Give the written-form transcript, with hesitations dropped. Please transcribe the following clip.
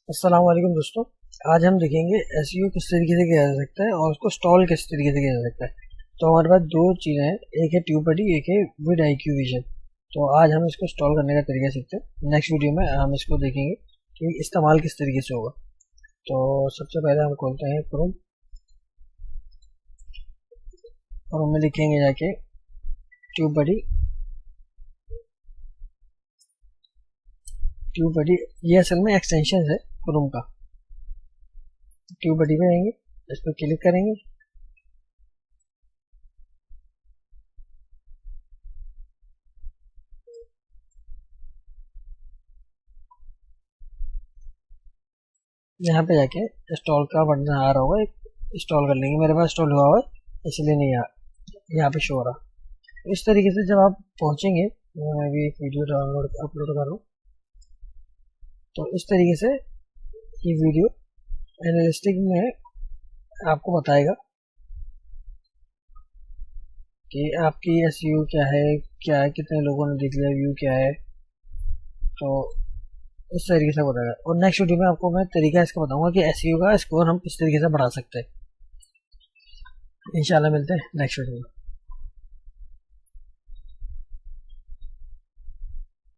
अस्सलाम वालेकुम दोस्तों। आज हम देखेंगे एसईओ किस तरीके से किया जा सकता है और उसको स्टॉल किस तरीके से किया जा सकता है। तो हमारे पास दो चीज़ें हैं, एक है ट्यूबबडी, एक है विड IQ विजन। तो आज हम इसको इंस्टॉल करने का तरीका सीखते हैं। नेक्स्ट वीडियो में हम इसको देखेंगे कि इस्तेमाल किस तरीके से होगा। तो सबसे पहले हम खोलते हैं क्रोम और हमें लिखेंगे जाके ट्यूबबडी। ट्यूबबडी ये असल में एक्सटेंशन है क्रोम का। ट्यूबबडी पे आएंगे, इस पर क्लिक करेंगे। यहाँ पे जाके इंस्टॉल का बटन आ रहा होगा, इंस्टॉल कर लेंगे। मेरे पास इंस्टॉल हुआ हुआ है इसलिए नहीं यहाँ पे शो हो रहा। इस तरीके से जब आप पहुँचेंगे, मैं अभी एक वीडियो अपलोड कर रहा हूँ। तो इस तरीके से ये वीडियो एनालिस्टिक में आपको बताएगा कि आपकी SEO क्या है, कितने लोगों ने देख लिया, व्यू क्या है। तो इस तरीके से बताएगा। और नेक्स्ट वीडियो में आपको मैं तरीका इसका बताऊंगा कि SEO का स्कोर हम किस तरीके से बढ़ा सकते हैं। इंशाल्लाह मिलते हैं नेक्स्ट वीडियो में।